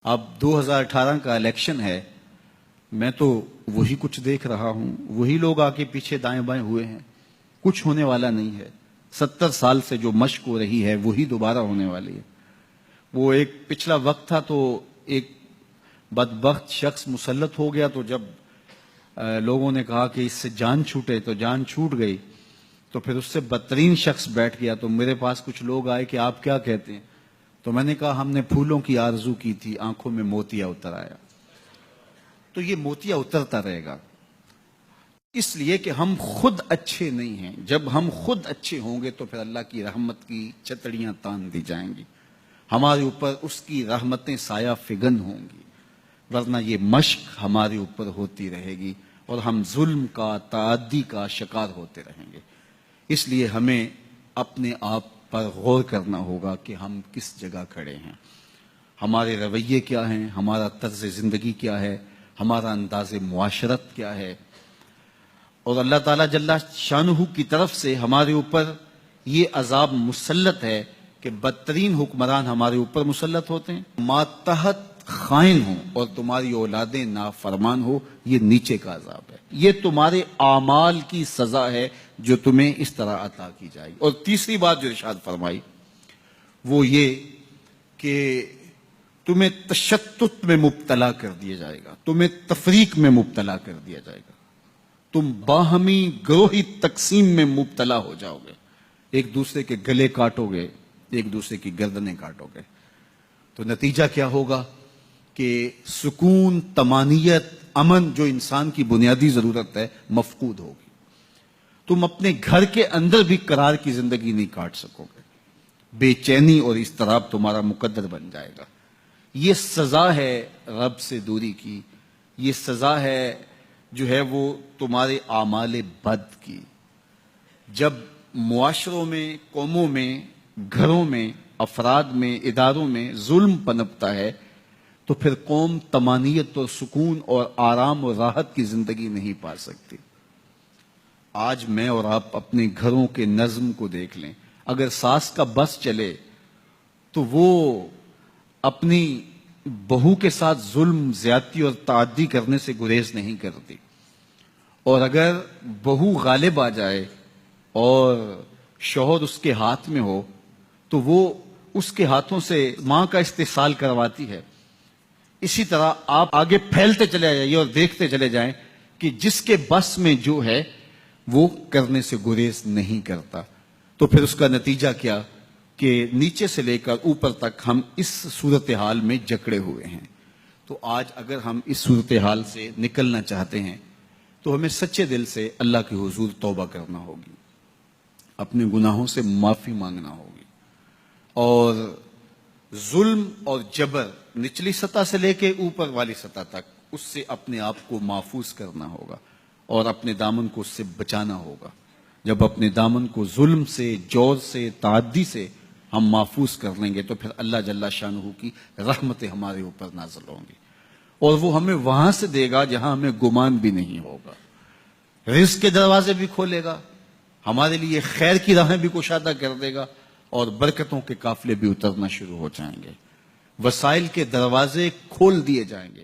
اب 2018 کا الیکشن ہے، میں تو وہی کچھ دیکھ رہا ہوں، وہی لوگ آگے پیچھے دائیں بائیں ہوئے ہیں، کچھ ہونے والا نہیں ہے۔ 70 سال سے جو مشق ہو رہی ہے وہی دوبارہ ہونے والی ہے۔ وہ ایک پچھلا وقت تھا تو ایک بدبخت شخص مسلط ہو گیا، تو جب لوگوں نے کہا کہ اس سے جان چھوٹے تو جان چھوٹ گئی، تو پھر اس سے بدترین شخص بیٹھ گیا۔ تو میرے پاس کچھ لوگ آئے کہ آپ کیا کہتے ہیں؟ تو میں نے کہا ہم نے پھولوں کی آرزو کی تھی، آنکھوں میں موتیا اتر آیا۔ تو یہ موتیا اترتا رہے گا، اس لیے کہ ہم خود اچھے نہیں ہیں۔ جب ہم خود اچھے ہوں گے تو پھر اللہ کی رحمت کی چھتریاں تان دی جائیں گی، ہمارے اوپر اس کی رحمتیں سایہ فگن ہوں گی، ورنہ یہ مشق ہمارے اوپر ہوتی رہے گی اور ہم ظلم کا، تعدی کا شکار ہوتے رہیں گے۔ اس لیے ہمیں اپنے آپ پر غور کرنا ہوگا کہ ہم کس جگہ کھڑے ہیں، ہمارے رویے کیا ہیں، ہمارا طرز زندگی کیا ہے، ہمارا انداز معاشرت کیا ہے۔ اور اللہ تعالیٰ جل شانہ کی طرف سے ہمارے اوپر یہ عذاب مسلط ہے کہ بدترین حکمران ہمارے اوپر مسلط ہوتے ہیں، ماتحت خائن ہوں اور تمہاری اولادیں نافرمان ہو، یہ نیچے کا عذاب ہے، یہ تمہارے اعمال کی سزا ہے جو تمہیں اس طرح عطا کی جائے گی۔ اور تیسری بات جو ارشاد فرمائی وہ یہ کہ تمہیں تشتت میں مبتلا کر دیا جائے گا، تمہیں تفریق میں مبتلا کر دیا جائے گا، تم باہمی گروہی تقسیم میں مبتلا ہو جاؤ گے، ایک دوسرے کے گلے کاٹو گے، ایک دوسرے کی گردنیں کاٹو گے۔ تو نتیجہ کیا ہوگا کہ سکون، طمانینت، امن جو انسان کی بنیادی ضرورت ہے مفقود ہوگی۔ تم اپنے گھر کے اندر بھی قرار کی زندگی نہیں کاٹ سکو گے، بے چینی اور اضطراب تمہارا مقدر بن جائے گا۔ یہ سزا ہے رب سے دوری کی، یہ سزا ہے جو ہے وہ تمہارے اعمال بد کی۔ جب معاشروں میں، قوموں میں، گھروں میں، افراد میں، اداروں میں ظلم پنپتا ہے تو پھر قوم طمانینت اور سکون اور آرام اور راحت کی زندگی نہیں پا سکتی۔ آج میں اور آپ اپنے گھروں کے نظم کو دیکھ لیں، اگر ساس کا بس چلے تو وہ اپنی بہو کے ساتھ ظلم، زیادتی اور تعدی کرنے سے گریز نہیں کرتی، اور اگر بہو غالب آ جائے اور شوہر اس کے ہاتھ میں ہو تو وہ اس کے ہاتھوں سے ماں کا استحصال کرواتی ہے۔ اسی طرح آپ آگے پھیلتے چلے جائیے اور دیکھتے چلے جائیں کہ جس کے بس میں جو ہے وہ کرنے سے گریز نہیں کرتا، تو پھر اس کا نتیجہ کیا کہ نیچے سے لے کر اوپر تک ہم اس صورتحال میں جکڑے ہوئے ہیں۔ تو آج اگر ہم اس صورتحال سے نکلنا چاہتے ہیں تو ہمیں سچے دل سے اللہ کے حضور توبہ کرنا ہوگی، اپنے گناہوں سے معافی مانگنا ہوگی، اور ظلم اور جبر نچلی سطح سے لے کے اوپر والی سطح تک اس سے اپنے آپ کو محفوظ کرنا ہوگا اور اپنے دامن کو اس سے بچانا ہوگا۔ جب اپنے دامن کو ظلم سے، جور سے، تعدی سے ہم محفوظ کر لیں گے تو پھر اللہ جل شانہ کی رحمتیں ہمارے اوپر نازل ہوں گی، اور وہ ہمیں وہاں سے دے گا جہاں ہمیں گمان بھی نہیں ہوگا۔ رزق کے دروازے بھی کھولے گا، ہمارے لیے خیر کی راہیں بھی کشادہ کر دے گا، اور برکتوں کے قافلے بھی اترنا شروع ہو جائیں گے، وسائل کے دروازے کھول دیے جائیں گے۔